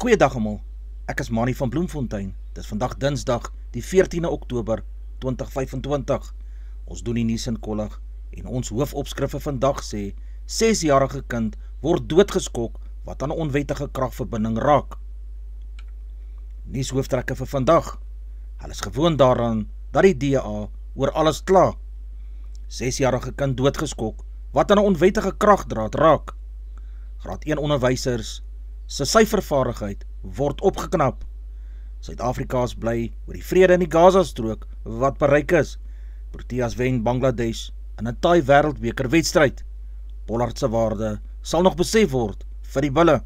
Goeiedag almal, ek is Manny van Bloemfontein. Dit is vandag Dinsdag, die 14de Oktober 2025. Ons doen die nuus in kollig en ons hoofopskrifte vandag sê 6-jarige kind word doodgeskok wat aan 'n onwettige kragverbinding raak. Nuushooftrekke vir vandag. Hulle is gewoon daaraan dat die DA oor alles kla. 6-jarige kind doodgeskok wat aan 'n onwettige kragdraad raak. Graad 1 onderwysers se syfervaardigheid word opgeknap. Suid-Afrika is bly oor die vrede in die Gaza-strook wat bereik is. Proteas wen Bangladesh in 'n taai wêreldbeker wedstryd. Pollard se waarde sal nog besef word vir die bulle.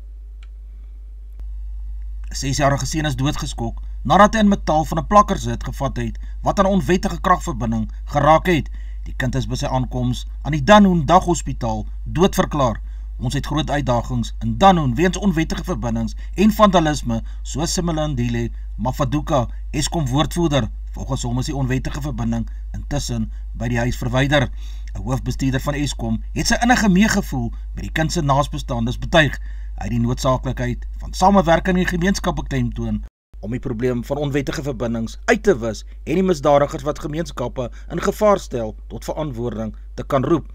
'n 6-jarige seun is doodgeskok nadat hy in metaal van 'n plakkersrit gevat het wat aan 'n onwettige kragverbinding geraak het. Die kind is by sy aankoms aan die Danhoen Daghospitaal doodverklaar. Ons het groot uitdagings in Danhoen weens onwettige verbindings en vandalisme, soos Simelindile Mafaduka, Eskom woordvoerder. Volgens hom is die onwettige verbinding intussen by die huis verwyder. 'n Hoofbestuurder van Eskom het sy innige meegevoel met die kind se naasbestaandes betuig. Hy het die noodsaaklikheid van samewerking in die gemeenskap beklemtoon om die probleem van onwettige verbindings uit te wis en die misdadigers wat gemeenskappe in gevaar stel tot verantwoording te kan roep.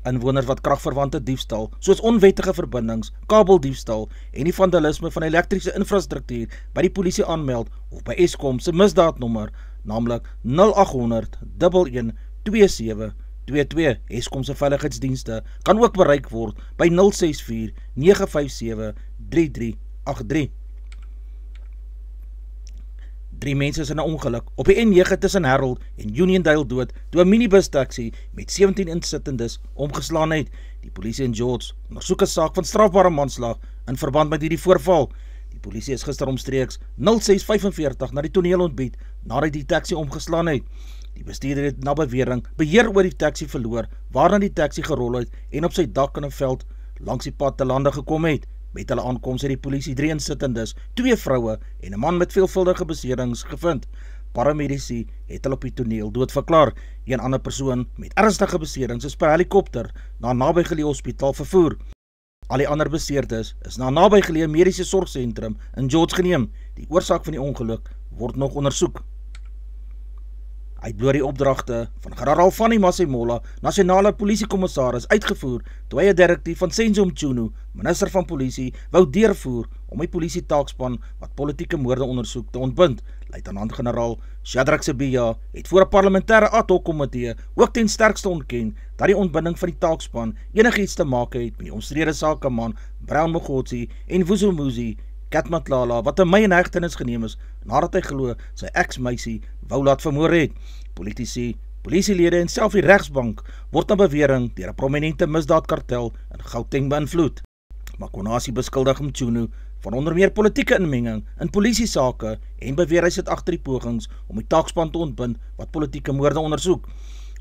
Inwoners wat kragverwante diefstal, soos onwettige verbindings, kabeldiefstal en die vandalisme van elektriese infrastruktuur by die polisie aanmeld of by Eskom se misdaadnommer, naamlik 0800 11 2722. Eskom se veiligheidsdienste kan ook bereik word by 064 957 3383. 3 mense is in 'n ongeluk op die N9 tussen Harold en Uniondale dood toe 'n minibus taxi met 17 insittendes omgeslaan het. Die polisie in George ondersoek 'n saak van strafbare manslag in verband met hierdie voorval. Die polisie is gister omstreeks 06:45 na die toneel ontbied nadat die taxi omgeslaan het. Die bestuurder het na bewering beheer oor die taxi verloor, waarna die taxi gerol het en op sy dak in 'n veld langs die pad te lande gekom het. Met hulle aankoms het die polisie 3 insittendes, 2 vroue en 'n man met veelvuldige beserings gevind. Paramedici het hulle op die toneel doodverklaar. Een ander persoon met ernstige beserings is per helikopter na 'n nabygeleë hospitaal vervoer. Al die ander beseerdes is na 'n nabygeleë mediese sorgsentrum in George geneem. Die oorsaak van die ongeluk word nog ondersoek. Uitbloor die opdragte van generaal Fanny Masemola, nasionale polisiekommissaris, uitgevoer toe hy 'n direktief van Senzo Mchunu, minister van polisie, wou deurvoer om die polisie taakspan wat politieke moorde ondersoek te ontbind. Luitenant-generaal Shadrack Sibiya het voor 'n parlementêre ad hoc komitee ook ten sterkste ontken dat die ontbinding van die taakspan enigiets te maak het met die omstrede sakeman Brown Mogotsi en Vusumuzi Katmatlala wat in Mei in hegtenis geneem is nadat hy glo sy ex-meisie wou laat vermoor het. Politici, polisielede en self die regsbank word na bewering deur 'n prominente misdaadkartel in Gauteng beïnvloed. Makonasi beskuldig Mchunu van onder meer politieke inmenging in polisiesake en beweer hy sit agter die pogings om die taakspan te ontbind wat politieke moorde ondersoek.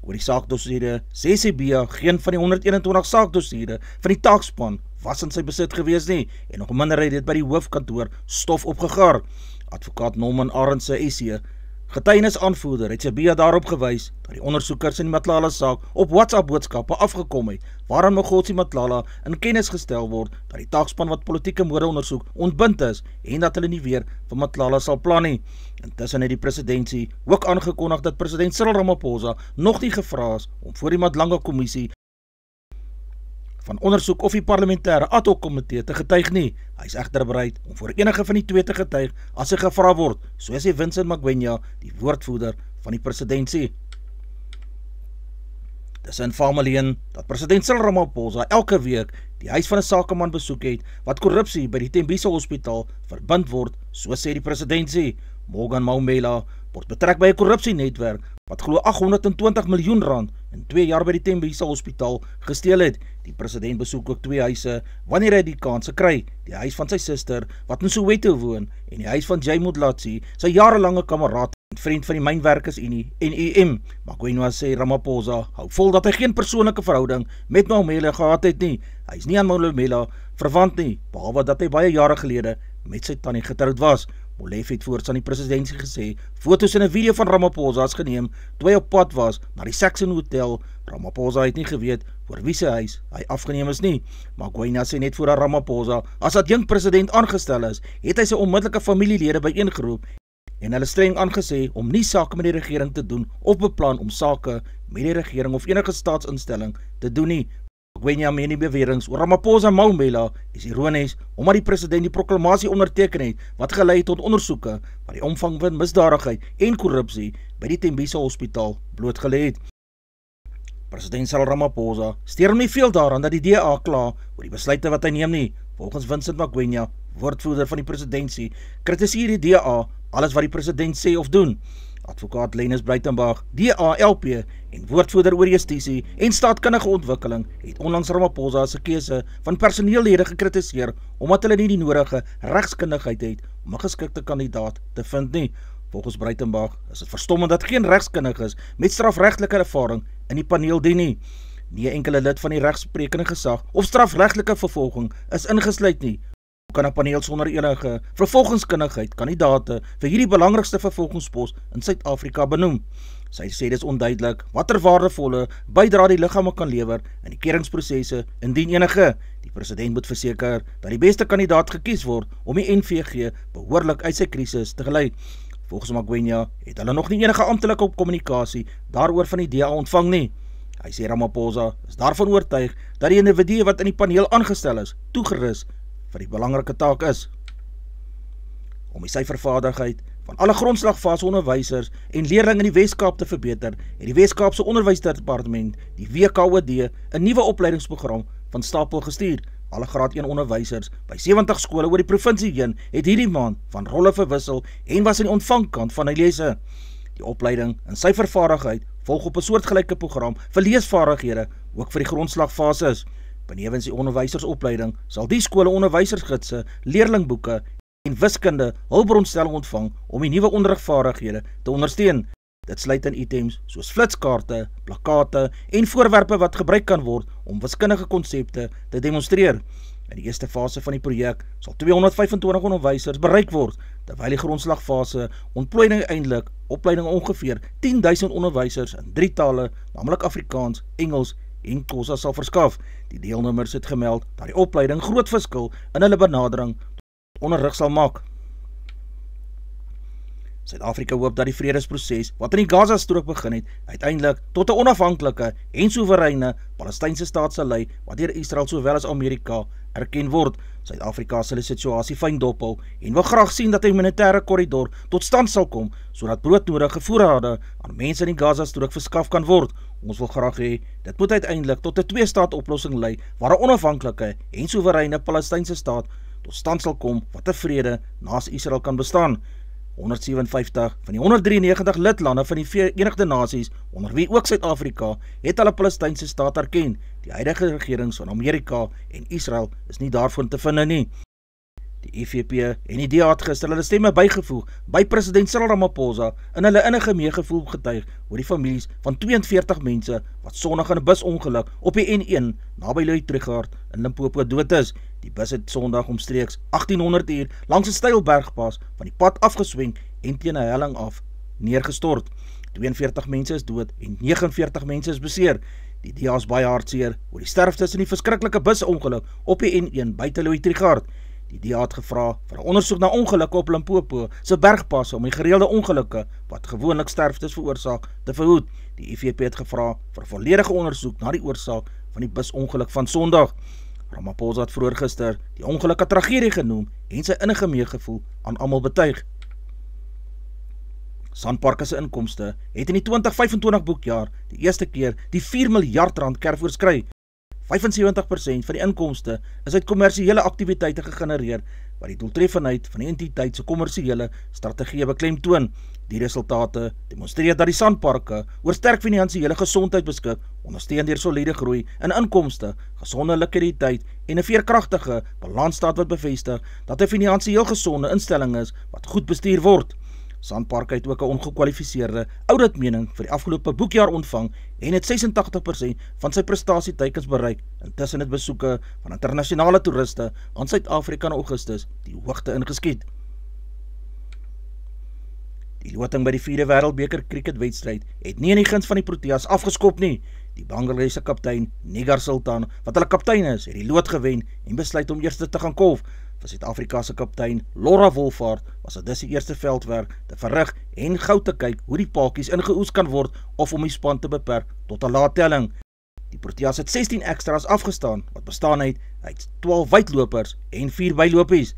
Oor die saakdossiere sê Sibiya geen van die 121 saakdossiere van die taakspan was in sy besit gewees nie en nog minder het dit by die hoofkantoor stof opgegaar. Advokaat Norman Arendse SC, getuienis aanvoerder, het Sibiya daarop gewys dat die ondersoekers in die Matlala saak op WhatsApp boodskappe afgekom het, waaraan Mogotsi Matlala in kennis gestel word dat die taakspan wat politieke moorde ondersoek ontbind is en dat hulle nie weer van Matlala sal plan nie. Intussen het die presidentsie ook aangekondig dat president Cyril Ramaphosa nog nie gevra is om voor die Madlanga kommissie van ondersoek of die parlementêre ad hoc komitee te getuig nie. Hy is egter bereid om voor enige van die twee te getuig as hy gevra word, soos hy Vincent Magwenya, die woordvoerder van die presidentsie. Dis infameleen dat president Cyril Ramaphosa elke week die huis van 'n sakeman besoek het wat korrupsie by die Tembisa Hospitaal verbind word, soos sê die presidentsie. Morgan Maumela word betrek by 'n korrupsienetwerk wat glo 820 miljoen rand in 2 jaar by die Tembisa Hospitaal gesteel het. Die president besoek ook 2 huise wanneer hy die kans kry. Die huis van sy suster wat in Soweto woon en die huis van Jay Modlatsi, sy jarelange kameraad en vriend van die Mynwerkersunie NUM. Magwenya sê Ramaphosa hou vol dat hy geen persoonlike verhouding met Maumela gehad het nie. Hy is nie aan Maumela verwant nie, behalwe dat hy baie jare gelede met sy tannie getroud was. Molefe het voorts aan die presidentsie gesê, foto's en 'n video van Ramaphosa is geneem toe hy op pad was na die Saxon Hotel. Ramaphosa het nie geweet voor wie se huis hy afgeneem is nie. Magwenya sê net voordat Ramaphosa as adjunkt president aangestel is, het hy sy onmiddellike familielede byeengeroep en hulle streng aangesê om nie sake met die regering te doen of beplan om sake met die regering of enige staatsinstelling te doen nie. Magwenya meen die beweringe oor Ramaphosa Maumela is ironies omdat die president die proklamasie onderteken het wat gelei het tot ondersoeke wat die omvang van misdadigheid en korrupsie by die Tembisa Hospitaal blootgelê het. President Cyril Ramaphosa steur hom nie veel daaraan dat die DA kla oor die besluite wat hy neem nie. Volgens Vincent Magwenya, woordvoerder van die presidentsie, kritiseer die DA alles wat die president sê of doen. Advokaat Lenus Breitenberg, DA LP en woordvoerder oor justisie en staatkundige ontwikkeling het onlangs Ramaphosa se keuse van personeellede gekritiseer omdat hulle nie die nodige regskundigheid het om 'n geskikte kandidaat te vind nie. Volgens Breitenberg is dit verstommend dat geen regskundiges met strafregtelike ervaring in die paneel dien nie. Nie 'n enkele lid van die regsprekende gesag of strafregtelike vervolging is ingesluit nie. Hoe kan 'n paneel sonder enige vervolgingskundigheid kandidate vir hierdie belangrikste vervolgingspos in Suid-Afrika benoem? Sy sê dis onduidelik watter waardevolle bydrae die liggame kan lewer in die keringsprosesse indien enige. Die president moet verseker dat die beste kandidaat gekies word om die NVG behoorlik uit sy krisis te gelei. Volgens Magwenya het hulle nog nie enige amptelike kommunikasie daaroor van die DA ontvang nie. Hy sê Ramaphosa is daarvan oortuig dat die individue wat in die paneel aangestel is, toegerus vir die belangrike taak is. Om die syfervaardigheid van alle grondslagfase onderwysers en leerlinge in die Weskaap te verbeter, het die Weskaapse Onderwysdepartement, die WKOD, 'n nuwe opleidingsprogram van stapel gestuur. Alle graad 1 onderwysers by 70 skole oor die provinsie heen het hierdie maand van rolle verwissel en was aan die ontvangkant van die lesse. Die opleiding in syfervaardigheid volg op 'n soortgelyke program vir leesvaardighede, ook vir die grondslagfases. Benewens die onderwysersopleiding sal die skole onderwysersgidse, leerlingboeke en wiskunde hulpbronstelling ontvang om die nuwe onderrigvaardighede te ondersteun. Dit sluit in items soos flitskaarte, plakkate en voorwerpe wat gebruik kan word om wiskundige konsepte te demonstreer. In die eerste fase van die projek sal 225 onderwysers bereik word, terwyl die grondslagfase ontplooiing eintlik opleiding ongeveer 10.000 onderwysers in 3 tale, naamlik Afrikaans, Engels en Xhosa sal verskaf. Die deelnemers het gemeld dat die opleiding groot verskil in hulle benadering tot onderrig sal maak. Suid-Afrika hoop dat die vredesproses wat in die Gaza-strook begin het, uiteindelik tot 'n onafhanklike en soewereine Palestynse staat sal lei wat deur Israel sowel as Amerika erken word. Suid-Afrika sal die situasie fyn dophou en wil graag sien dat 'n humanitêre korridor tot stand sal kom sodat broodnodige voorrade aan mense in die Gaza-strook verskaf kan word. Ons wil graag hê dit moet uiteindelik tot 'n twee-staat oplossing lei waar 'n onafhanklike en soewereine Palestynse staat tot stand sal kom wat 'n vrede naas Israel kan bestaan. 157 van die 193 lidlande van die Verenigde Nasies, onder wie ook Suid-Afrika, het hulle Palestynse staat erken. Die huidige regerings van Amerika en Israel is nie daarvoor te vind nie. Die EFF en die DA het gister hulle stemme bygevoeg by president Cyril Ramaphosa in hulle innige meegevoel getuig oor die families van 42 mense wat Sondag in 'n busongeluk op die N1 naby Louis Trichardt in Limpopo dood is. Die bus het Sondag omstreeks 1800 uur langs 'n steil bergpas van die pad afgeswenk en teen 'n helling af neergestort. 42 mense is dood en 49 mense is beseer. Die DA is baie hartseer oor die sterftes in die verskriklike busongeluk op die N1 buite Louis Trichardt. Die DA het gevra vir 'n ondersoek na ongelukke op Limpopo se bergpasse om die gereelde ongelukke wat gewoonlik sterftes veroorsaak te verhoed. Die IFP het gevra vir 'n volledige ondersoek na die oorsaak van die busongeluk van Sondag. Ramaphosa het vroeër gister die ongeluk 'n tragedie genoem en sy innige meegevoel aan almal betuig. SANParks se inkomste het in die 2025 boekjaar die eerste keer die 4 miljard rand kerf oorskry. 75% van die inkomste is uit kommersiële aktiwiteite gegenereer, wat die doeltreffendheid van die entiteit se kommersiële strategie beklemtoon. Die resultate demonstreer dat die SANParke oor sterk finansiële gesondheid beskik, ondersteun deur soliede groei in inkomste, gesonde likwiditeit en 'n veerkragtige balansstaat wat bevestig dat 'n finansiëel gesonde instelling is wat goed bestuur word. SANParks het ook 'n ongekwalifiseerde auditmening vir die afgelope boekjaar ontvang en het 86% van sy prestasieteikens bereik. Intussen het besoeke van internasionale toeriste aan Suid-Afrika in Augustus die hoogte ingeskiet. Die loting by die 4de Wêreldbeker cricketwedstryd het nie in die guns van die Proteas afgeskop nie. Die Bangladeshe kaptein Nigar Sultan, wat hulle kaptein is, het die lood gewen en besluit om eerste te gaan kolf. Vir Suid-Afrika se kaptein Laura Wolvaardt was dit dus die eerste veldwerk te verrig en gou te kyk hoe die paadjies ingeoes kan word of om die span te beperk tot 'n laattelling. Die Proteas het 16 extras afgestaan, wat bestaan uit 12 wydlopers en 4 bylopies.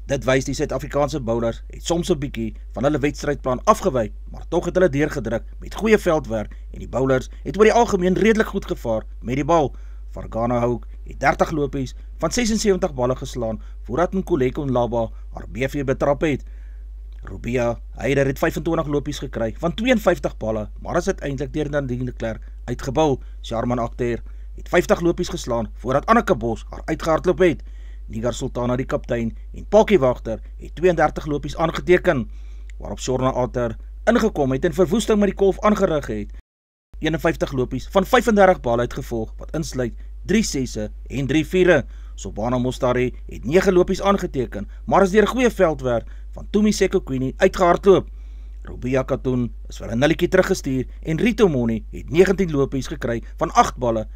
Dit wys die Suid-Afrikaanse bowlers het soms 'n bietjie van hulle wedstrydplan afgewyk, maar tog het hulle deurgedruk met goeie veldwerk en die bowlers het oor die algemeen redelik goed gevaar met die bal. Fargana Houk het 30 lopies van 76 balle geslaan voordat Nkululeko Mlaba haar BV betrap het. Rubia Heider het 25 lopies gekry van 52 balle, maar is uiteindelik deur Nadine de Klerk uitgebou. Sharman Akhter het 50 lopies geslaan voordat Anneke Bos haar uitgehardloop het. Nigar Sultan, die kaptein, en Pakkie Wagter het 32 lopies aangeteken, waarop Shorna Atter ingekom het en verwoesting met die kolf aangerig het. 51 lopies van 35 balle uitgevolg, wat insluit 3 sesse en 3 viere. Sobana Mostari het 9 lopies aangeteken, maar is deur goeie veldwerk van Tumi Sekhukhune uitgehardloop. Rubia Katoen is vir 'n nulletjie teruggestuur en Rito Moni het 19 lopies gekry van 8 balle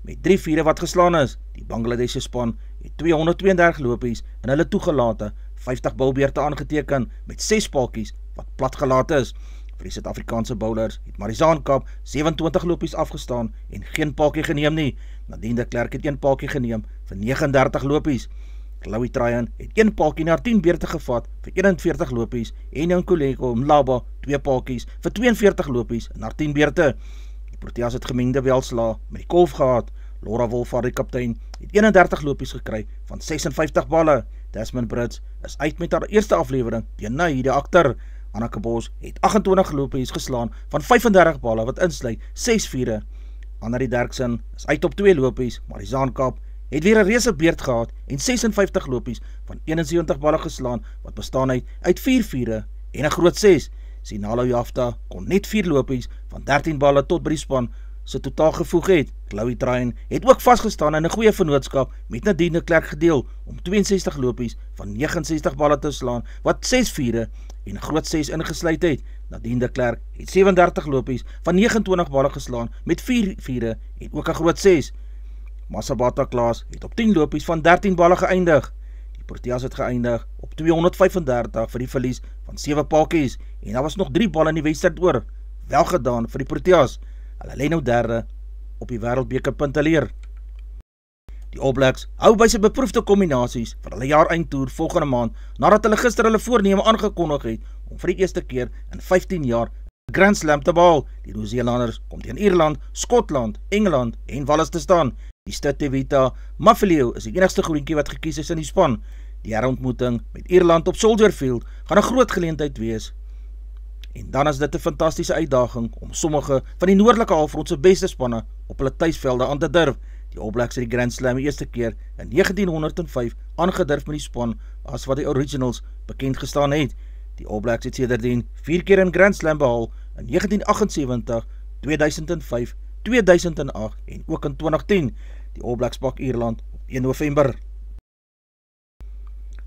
met 3 viere wat geslaan is. Die Bangladeshe span het 232 lopies in hulle toegelate 50 bilbeerte aangeteken met 6 paadjies wat platgelaat is. Vir die Suid-Afrikaanse bowlers het Marizaan Kap 27 lopies afgestaan en geen paadjie geneem nie. Nadine de Klerk het 1 paadjie geneem vir 39 lopies. Chloe Tryon het 1 paadjie na 10 beerte gevat vir 41 lopies en Nkululeko Mlaba 2 paadjies vir 42 lopies na 10 beerte. Die Proteas het gemengde welslaa met die kolf gehad. Laura Wolvaardt, die kaptein, het 31 lopies gekry van 56 balle. Desmond Brits is uit met haar eerste aflewering teen Nahida Akhter. Anneke Bos het 28 lopies geslaan van 35 balle wat insluit 6 viere. Annelie Derksen is uit op 2 lopies, maar die Zaankap het weer 'n reuse beurt gehad en 56 lopies van 71 balle geslaan wat bestaan uit 4 viere en 'n groot 6. Sinalo Jafta kon net 4 lopies van 13 balle tot by die span se totaal gevoeg het. Chloe Tryon het ook vasgestaan in 'n goeie vennootskap met Nadine de Klerk gedeel om 62 lopies van 69 balle te slaan wat 6 viere en 'n groot 6 ingesluit het. Nadine de Klerk het 37 lopies van 29 balle geslaan met 4 viere en ook 'n groot 6. Masabata Klaas het op 10 lopies van 13 balle geëindig. Die Proteas het geëindig op 235 vir die verlies van 7 paadjies en daar was nog 3 balle in die wedstryd oor. Wel gedaan vir die Proteas. Hulle lê nou derde op die Wêreldbeker punteleer. Die All Blacks hou by sy beproefde kombinasies vir hulle jaareindtoer volgende maand nadat hulle gister hulle voorneme aangekondig het om vir die eerste keer in 15 jaar 'n Grand Slam te behaal. Die Nieu-Zeelanders kom teen Ierland, Skotland, Engeland en Wales te staan. Die Stutevita Mafileo is die enigste groentjie wat gekies is in die span. Die herontmoeting met Ierland op Soldier Field gaan 'n groot geleentheid wees. En dan is dit 'n fantastiese uitdaging om sommige van die noordelike halfrond se beste spanne op hulle tuisvelde aan te durf. Die All Blacks het die Grand Slam die eerste keer in 1905 aangedurf met die span as wat die Originals bekend gestaan het. Die All Blacks het sedertdien 4 keer in Grand Slam behaal in 1978, 2005, 2008 en ook in 2010. Die All Blacks pak Ierland op 1 November.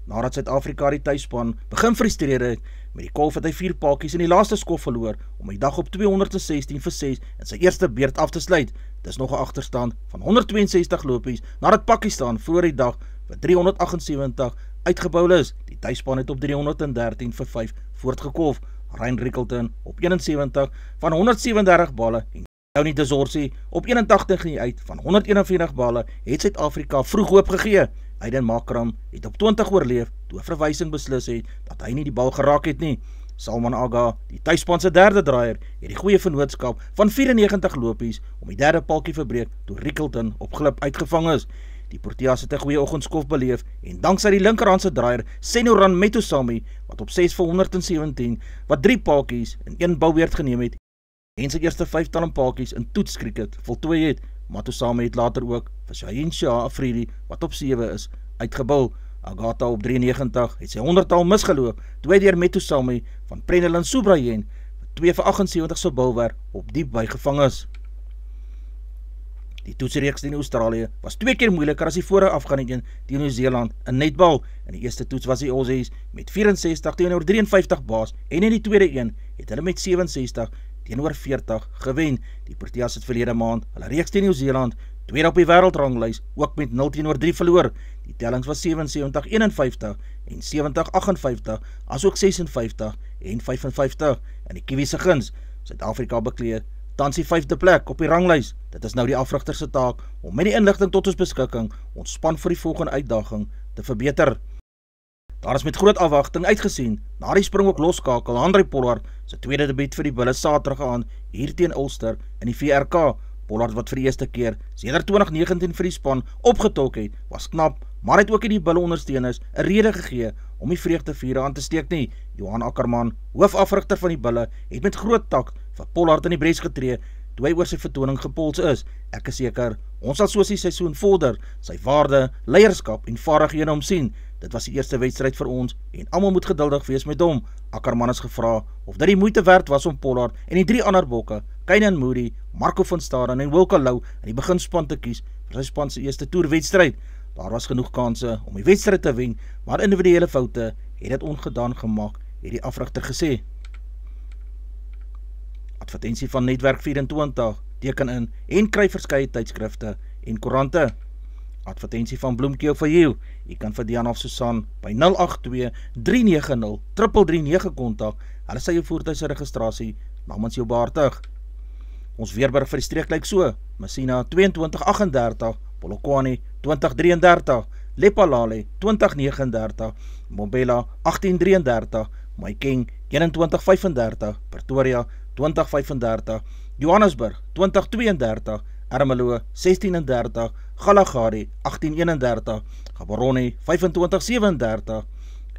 Nadat Suid-Afrika die tuisspan begin frustreer het met die kolf het hy 4 paadjies in die laaste skof verloor om die dag op 216 vir 6 in sy eerste beurt af te sluit. Dis nog 'n agterstand van 162 lopies nadat Pakistan voor die dag vir 378 uitgebou is. Die tuisspan het op 313 vir 5 voortgekolf. Ryan Rickelton op 71 van 137 balle en Tony de Zorzi op 81 uit van 141 balle het Suid-Afrika vroeg hoop gegee. Aiden Makram het op 20 oorleef toe 'n verwysing beslis het dat hy nie die bal geraak het nie. Salman Aga, die tuisspan se derde draaier, het die goeie vennootskap van 94 lopies om die derde paaltjie verbreek toe Rickelton op glip uitgevang is. Die Proteas het 'n goeie oggendskof beleef en danksy die linkerhandse draaier Senoran Metusamy wat op 6 vir 117 wat 3 paaltjies in 1 boubeurt geneem het en sy eerste 5-tal paaltjies in toetskriket voltooi het. Metusamy het later ook vir Shaheen Shah Afridi wat op 7 is uitgebou. Agatha op 93 het sy 100-tal misgeloop toe hy deur Metusamy van Prenelin Subrayen 2 vir 78 se bulwerk op diep bygevang is. Die toetsreeks teen Australië was 2 keer moeiliker as die vorige afgehandelde teen Nieu-Seeland in netbal. In die eerste toets was die Aussies met 64 teenoor 53 baas en in die tweede een het hulle met 67 teenoor 40 gewen. Die Proteas het verlede maand hulle reeks teen Nieu-Seeland tweede op die wêreldranglys ook met 0 teenoor 3 verloor. Die tellings was 77-51 en 70-58, asook 56 en 55 in die Kiwis se guns. Suid-Afrika beklee tans die 5de plek op die ranglys. Dit is nou die afrigter se taak om met die inligting tot ons beskikking ons span vir die volgende uitdaging te verbeter. Daar is met groot afwagting uitgesien na die Springbok loskakel Handré Pollard se tweede debuut vir die Bulle Saterdag aan hier teen Ulster in die VRK. Pollard wat vir die eerste keer sedert 2019 vir die span opgetok het, was knap, maar het ook in die Bulle ondersteuners 'n rede gegee om die vreugdevuure aan te steek nie. Johan Ackerman, hoofafrigter van die Bulle, het met groot takt vir Pollard in die bres getree toe hy oor sy vertoning gepols is. Ek is seker, ons sal soos die seisoen vorder, sy waarde, leierskap en vaardighede omsien. Dit was die eerste wedstryd vir ons en almal moet geduldig wees met hom. Ackerman is gevra of dit die moeite werd was om Pollard en die 3 ander bokke, Kainan Moody, Marco van Staden en Wilco Louw in die beginspan te kies vir sy span se eerste toerwedstryd. Daar was genoeg kanse om die wedstryd te wen, maar individuele foute het dit ongedaan gemaak, het die afrigter gesê. Advertensie van Netwerk 24, teken in en kry verskeie tydskrifte en koerante. Advertensie van Bloemkeel vir jou. Jy kan vir Diana of Susan by 082-390-339 kontak. Hulle sal jou voertuig se registrasie namens jou behartig. Ons weerberig vir die streek lyk so: Messina 2238, Polokwane 2033, Lephalale 2039, Mbombela 1833, Mahikeng 2135, Pretoria 2035, Johannesburg 2032, Ermelo 1630, Galagadi 1831, Gaborone 2537,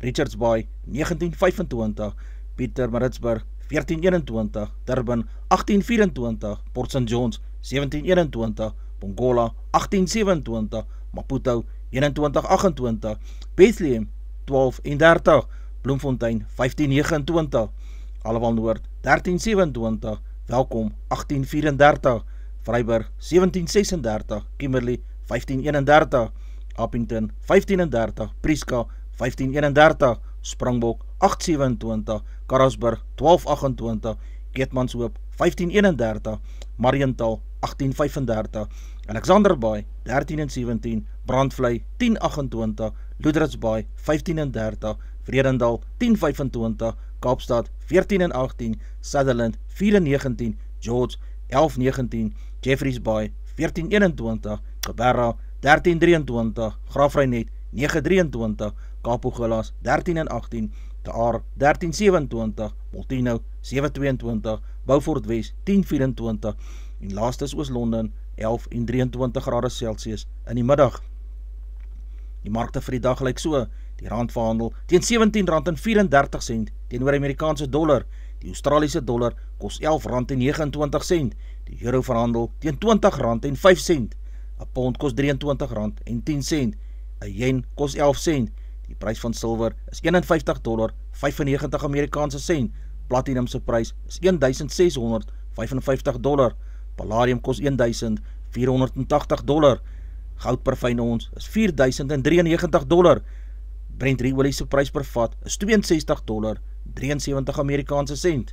Richards Bay 1925, Pietermaritzburg 1421, Durban 1824, Port St. John's 1721, Pongola 1827, Maputo 2128, Bethlehem 1230, Bloemfontein 1529, Alwal Noord 1327, Welkom 1834, Vryburg 1736, Kimberley 1531, Appington 1530, Prieska 1531, Springbok 827, Karasburg 1228, Keetmanshoop 1531, Mariental 1835, Alexanderbaai 13 en 17, Brandvlei 1028, Loederitsbaai 1530, Vredendal 1025, Kaapstad 14 en 18, Sutherland 4 en 19, George 1119, Jeffreys Bay 1421, Geberra 1323, Graafreinet 923, Kapogelas 13 en 18, Taar 1327, Molteno 722, Beaufort West 1024 en laastes Oos-London 11 en 23 grade Celsius in die middag. Die markte vir die dag lyk so: die rand verhandel teen R17.34 teenoor Amerikaanse dollar, die Australiese dollar kos R11.29, die euro verhandel teen R20.05, 'n pond kos R23.10, 'n yen kos 11 sent, die prys van silwer is $51.95 Amerikaanse sent, platinum se prys is $1,655, palladium kos $1,480, goud per fyn ons is $4,093, Brent olie se prys per vat is $62.73 Amerikaanse sent.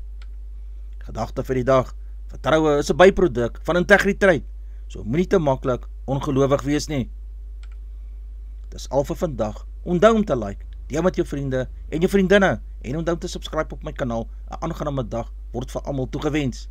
Gedagte vir die dag: vertroue is 'n byproduk van integriteit, so moenie te maklik ongelowig wees nie. Dis al vir vandag. Onthou om te like, deel met jou vriende en jou vriendinne en onthou te subscribe op my kanaal. 'n aangename dag word vir almal toegewens.